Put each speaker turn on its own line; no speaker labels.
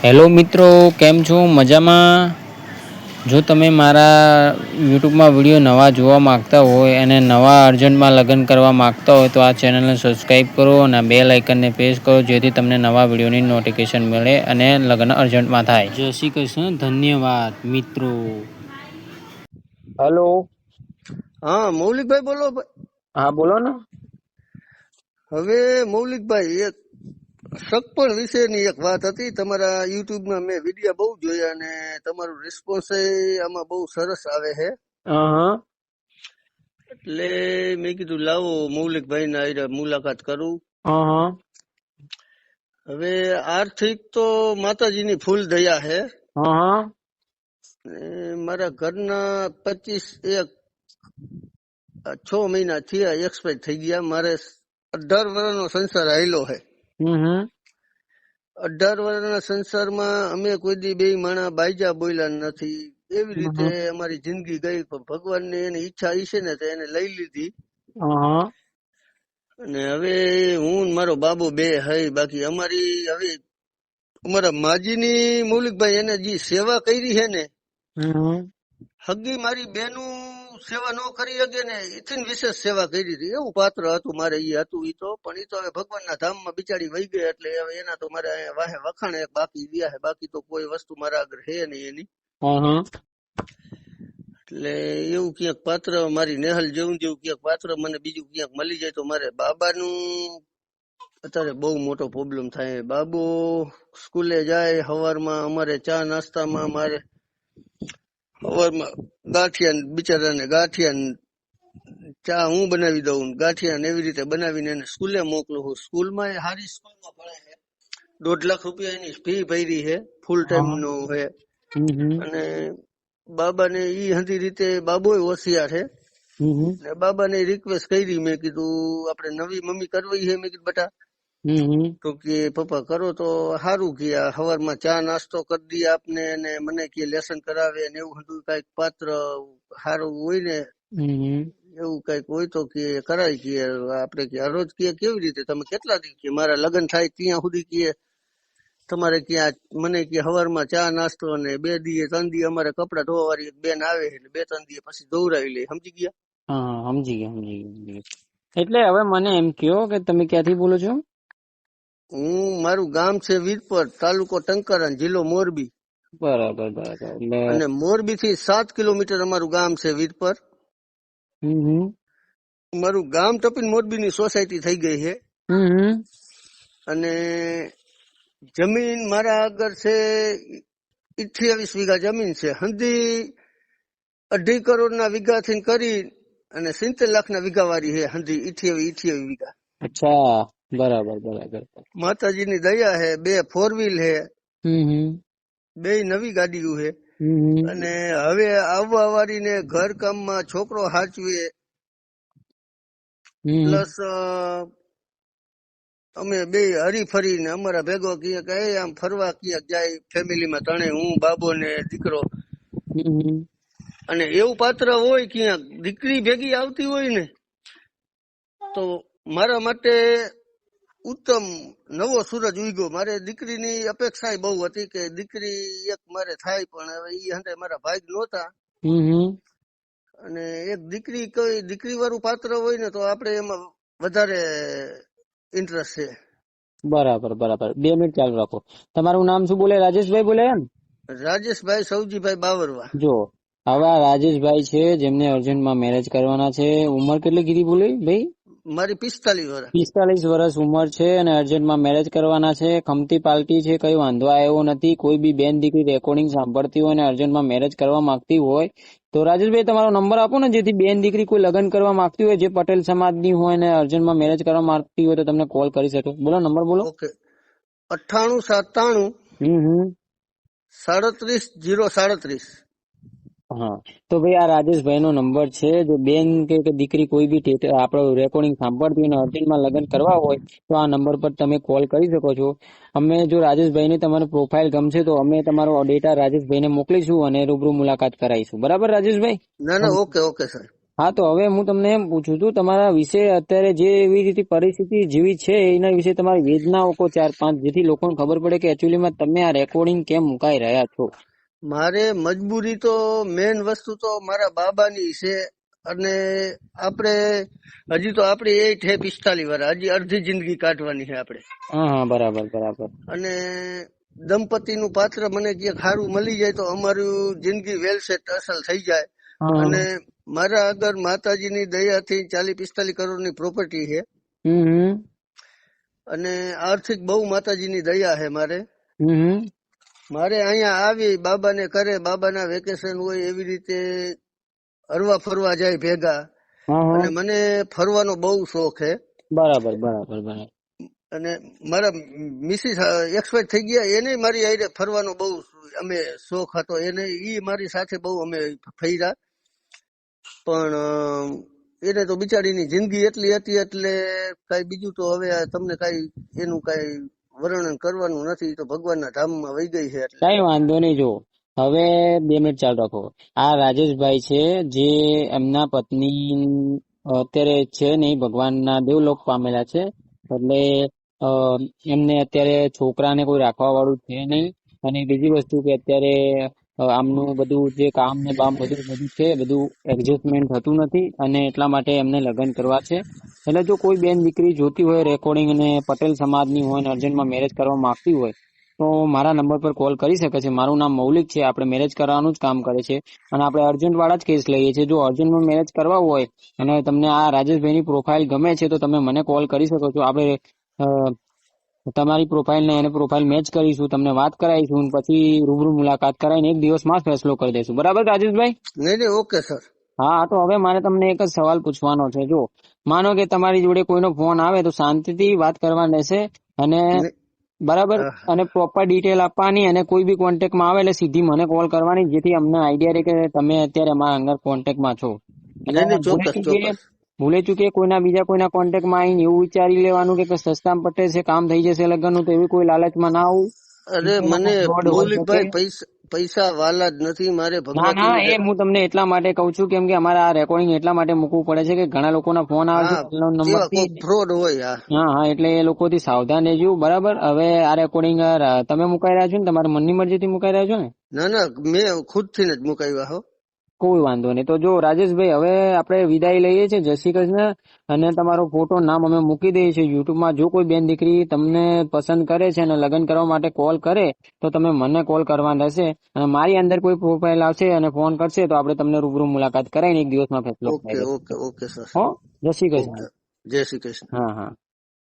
Hello મિત્રો, કેમ છો? મજામાં? જો તમે મારા યુટ્યુબમાં વિડીયો નવા જોવા માંગતા હોય અને નવા અર્જન્ટમાં લગ્ન કરવા માંગતા હોય તો આ ચેનલને સબસ્ક્રાઈબ કરો અને બેલ આઇકનને પ્રેસ કરો, જેથી તમને નવા વિડીયોની નોટિફિકેશન મળે અને લગ્ન અર્જન્ટમાં થાય. જય શ્રી કૃષ્ણ. ધન્યવાદ મિત્રો. હેલો.
હા, મૌલિકભાઈ બોલો.
હા, બોલો ને.
હવે મૌલિકભાઈ, એક સગપણ વિશેની એક વાત હતી. તમારા યુટ્યુબમાં મેં વિડીયો બહુ જોયા અને તમારું રિસ્પોન્સ આમાં બહુ સરસ આવે છે. એટલે મેં કીધું લાવો મૌલિકભાઈ ના મુલાકાત કરું. હવે આર્થિક તો માતાજીની ફૂલ દયા છે. મારા ઘરના 6 મહિના થયા, એક્સપાયર થઈ ગયા. મારે 18 વર્ષનો સંસાર આવેલો છે. 18 વર્ષના સંસારમાં અમે કોઈ દી બે માણા બાઈજા બોલ્યા નથી. એવી રીતે અમારી જિંદગી ગઈ. પણ ભગવાનને એની ઈચ્છા છે ને તો એને લઈ લીધી. અને હવે હું મારો બાબો બે હૈ. બાકી અમારી હવે અમારા માજીની મૌલિકભાઈ એને જે સેવા કરી છે ને, હગી મારી બેનું સેવા ન કરી શકે ને એથી વિશેષ સેવા કરી હતી. એવું પાત્ર હતું મારે. એ હતું ઈ તો, પણ ઈ તો હવે ભગવાનના ધામમાં બિચારી વહી ગઈ. એટલે હવે એના તો મારે વાહે વખાણે બાકી રહ્યા છે. બાકી તો કોઈ વસ્તુ મારા આગળ છે નહીં એની. એટલે એવું ક્યાંક પાત્ર મારી નેહલ જેવું ક્યાંક પાત્ર મને બીજું ક્યાંક મળી જાય તો મારે બાબાનું અત્યારે બહુ મોટો પ્રોબ્લેમ થાય. બાબો સ્કૂલે જાય સવારમાં, અમારે ચા નાસ્તામાં મારે સવારમાં ગાંઠિયા, બિચારાને ગાંઠિયા ચા હું બનાવી દઉં, ગાંઠિયા એવી રીતે બનાવીને એને સ્કૂલે મોકલું છું. સ્કૂલમાં એ સારી સ્કૂલમાં ભણે છે. 1.5 લાખ રૂપિયા એની ફી ભરી છે, ફૂલ ટાઈમ નો છે. અને બાબાને ઈ હંધી રીતે બાબો હોશિયાર છે. બાબાને રિક્વેસ્ટ કરી, મેં કીધું આપણે નવી મમ્મી કરવી છે. મેં કીધું બેટા, તો કે પપ્પા કરો તો સારું. કે સવારમાં ચા નાસ્તો કરી દઈએ આપને, અને મને કે લેસન કરાવે ને એવું બધું કઈક પાત્ર સારું હોય ને, એવું કઈક હોય તો કે કરાય. કે આપડે કે રોજ કે કેવી રીતે તમે કેટલા દી કે મારા લગ્ન થાય ત્યાં સુધી કે તમારે ક્યાં મને કે સવારમાં ચા નાસ્તો અને 2 દી 3 દી અમારે કપડા ધોવા વાળી એક બેન આવે એટલે 2-3 દી પછી ધોવરાવી લે. સમજી ગયા?
સમજી ગયા. એટલે હવે મને એમ કહો કે તમે ક્યાંથી બોલો છો?
મારું ગામ છે વીરપર, તાલુકો ટંકારા, જિલ્લો મોરબી.
બરાબર.
અને મોરબી થી 7 કિલોમીટર અમારું ગામ છે વીરપર. મારું ગામ ટપીને મોરબી ની સોસાયટી થઈ ગઈ છે. અને જમીન મારા આગળ છે 28 વીઘા જમીન છે. હંધી 2.5 કરોડ ના વીઘા થી કરી અને 70 લાખ ના વીઘા વાળી છે. હંધી 28 વીઘા.
અચ્છા, બરાબર.
માતાજીની દયા છે. 2 4 વ્હીલ છે. 2 નવી ગાડીઓ છે. અને હવે આવવા વાળી ને ઘર કામમાં છોકરો હાચવે, પ્લસ અમે 2 હરીફરીને અમારા ભેગો ક્યાંક આમ ફરવા ક્યાંક જાય ફેમિલીમાં, ત્રણે હું, બાબો ને દીકરો. અને એવું પાત્ર હોય ક્યાંક દીકરી ભેગી આવતી હોય ને તો મારા માટે ઉત્તમ નવો સૂરજ ઉગ્યો. મારે દીકરીની અપેક્ષા બહુ હતી કે દીકરી એક મારે થાય, પણ હવે ઈ હંતે મારા ભાઈ નહોતા. અને એક દીકરી વાળું પાત્ર હોય ને તો આપણે એમાં વધારે ઇન્ટરેસ્ટ છે.
બરાબર. 2 મિનિટ ચાલુ રાખો. તમારું નામ શું બોલે? રાજેશભાઈ બોલે એમ?
રાજેશભાઈ સૌજીભાઈ બાવરવા.
જો હવે આ રાજેશભાઈ છે જેમને અર્જન્ટમાં મેરેજ કરવાના છે. ઉંમર કેટલી કીધી બોલે ભાઈ?
મારી 45 વર્ષ.
45 વર્ષ ઉંમર છે અને અર્જન્ટમાં મેરેજ કરવાના છે. ખમતી પાલટી છે, કઈ વાંધો આવ્યો નથી. કોઈ બી બેન દીકરી રેકોર્ડિંગ સાંભળતી હોય અને અર્જન્ટમાં મેરેજ કરવા માંગતી હોય તો રાજેશભાઈ તમારો નંબર આપો ને, જેથી બેન દીકરી કોઈ લગ્ન કરવા માંગતી હોય, જે પટેલ સમાજની હોય ને અર્જન્ટમાં મેરેજ કરવા માંગતી હોય તો તમને કોલ કરી શકે. બોલો નંબર બોલો.
ઓકે, 9897 37 037.
હા, તો ભાઈ આ રાજેશભાઈ નો નંબર છે. જો બેન કે દીકરી કોઈ બી આપણો રેકોર્ડિંગ સાંભળતી હોય અર્જન્ટમાં લગ્ન કરવા હોય તો આ નંબર પર તમે કોલ કરી શકો છો. અમે જો રાજેશભાઈ ની તમારો પ્રોફાઇલ ગમશે તો અમે તમારો ડેટા રાજેશભાઈ ને મોકલીશું અને રૂબરૂ મુલાકાત કરાવીશું. બરાબર રાજેશભાઈ?
ના ઓકે સર.
હા, તો હવે હું તમને એમ પૂછું છું તમારા વિશે અત્યારે જે એવી રીતે પરિસ્થિતિ જેવી છે એના વિશે તમારી વેદનાઓ કો 4-5 જેથી લોકોને ખબર પડે કે એકચ્યુઅલીમાં તમે આ રેકોર્ડિંગ કેમ મુકાઈ રહ્યા છો.
મારે મજબૂરી તો મેન વસ્તુ તો મારા બાબાની છે, અને આપણે હજી તો આપણી એજ છે 45 વર્ષ, હજી અડધી જિંદગી કાઢવાની છે આપણે.
હા હા, બરાબર બરાબર.
અને દંપતીનું પાત્ર મને જે ખારું મળી જાય તો અમારું જિંદગી વેલ સેટ અસલ થઈ જાય.
હા.
અને મારા આગળ માતાજીની દયાથી 40-45 કરોડની પ્રોપર્ટી છે,
હમ.
અને આર્થિક બહુ માતાજીની દયા છે મારે.
હમ.
મારે અહીંયા આવી બાબાને કરે, બાબાના વેકેશન હોય એવી રીતે હરવા ફરવા જાય ભેગા.
હા.
અને મને ફરવાનો બહુ શોખ છે.
બરાબર બરાબર બરાબર.
અને મારા મિસિસ એક્સપાયર થઈ ગયા, એને મારી હારે ફરવાનો બહુ અમે શોખ હતો, એને ઈ મારી સાથે બહુ અમે ફર્યા. પણ એને તો બિચારીની જિંદગી એટલી હતી એટલે કઈ બીજું તો હવે તમને કઈ એનું કઈ વર્ણન કરવાનું નથી, તો ભગવાનના ધામમાં વહી ગઈ છે. એટલે
કઈ વાંધો નહીં. જો હવે 2 મિનિટ ચાલુ રાખો. આ રાજેશભાઈ છે જે એમના પત્ની અત્યારે છે નહીં, ભગવાનના દેવલોક પામેલા છે. એટલે એમને અત્યારે છોકરાને કોઈ રાખવા વાળું છે નહીં. અને બીજી વસ્તુ કે અત્યારે આમનું બધું જે કામ ને બામ બધું છે, બધું એડજસ્ટમેન્ટ થતું નથી, અને એટલા માટે એમને લગ્ન કરવા છે. એટલે જો કોઈ બેન દીકરી જોતી હોય રેકોર્ડિંગ અને પટેલ સમાજની હોય અને અર્જન્ટમાં મેરેજ કરવા માંગતી હોય તો મારા નંબર પર કોલ કરી શકે છે. મારું નામ મૌલિક છે. આપણે મેરેજ કરવાનું જ કામ કરે છે, અને આપણે અર્જન્ટ વાળા જ કેસ લઈએ છીએ. જો અર્જન્ટમાં મેરેજ કરવા હોય અને તમને આ રાજેશભાઈની પ્રોફાઇલ ગમે છે તો તમે મને કોલ કરી શકો છો. આપણે તમારી પ્રોફાઇલ ને એને પ્રોફાઇલ મેચ કરીશું, તમને વાત કરાવીશું, પછી રૂબરૂ મુલાકાત કરાવીને 1 દિવસમાં ફેસલો કરી દઈશું. બરાબર રાજેશભાઈ?
નહીં, ઓકે સર.
હા, તો હવે મારે તમને એક જ સવાલ પૂછવાનો છે. જો માનો કે તમારી જોડે કોઈનો ફોન આવે તો શાંતિથી વાત કરવાની રહેશે, અને બરાબર, અને પ્રોપર ડિટેલ આપવાની, અને કોઈ બી કોન્ટેક્ટમાં આવે એટલે સીધી મને કોલ કરવાની, જેથી અમને આઈડિયા રહે કે તમે અત્યારે અમારા અંદર કોન્ટેક્ટમાં છો. અને
નહીં, ચોક્કસ.
ભૂલે ચૂકે બીજા કોઈના કોન્ટેક્ટમાં આવીને એવું વિચારી લેવાનું કે સસ્તામાં પટે છે, કામ થઈ જશે લગ્નનું, તો એવી કોઈ લાલચમાં ના આવું.
અરે મને મૌલિકભાઈ પૈસા વાલા જ નથી, મારે
ના
ભગવતીની
એ હું તમને એટલા માટે કઉ છું કેમ કે અમારે આ રેકોર્ડિંગ એટલા માટે મૂકવું પડે છે કે ઘણા લોકોના ફોન આવે છે નંબર થી.
ફ્રોડ હોય.
હા, એટલે એ લોકોથી સાવધાન રહેજો. બરાબર. હવે આ રેકોર્ડિંગ તમે મુકાઈ રહ્યા છો ને, તમારા મનની મરજીથી મુકાઈ રહ્યા છો ને?
ના, મેં ખુદથી જ મુકાવ્યા હો.
કોઈ વાંધો નહીં. તો જો રાજેશભાઈ, હવે આપણે વિદાય લઈએ છીએ. જય શ્રી કૃષ્ણ. અને તમારો ફોટો નામ અમે મૂકી દઈએ છીએ યુટ્યુબમાં. જો કોઈ બેન દીકરી તમને પસંદ કરે છે અને લગ્ન કરવા માટે કોલ કરે તો તમે મને કોલ કરવાનો રહેશે, અને મારી અંદર કોઈ પ્રોફાઇલ આવશે અને ફોન કરશે તો આપણે તમને રૂબરૂ મુલાકાત કરાવીને 1 દિવસમાં ફેસલો કરી દઈશું.
Okay sir.
હો, જય શ્રી કૃષ્ણ.
જય શ્રી કૃષ્ણ.
હા હા.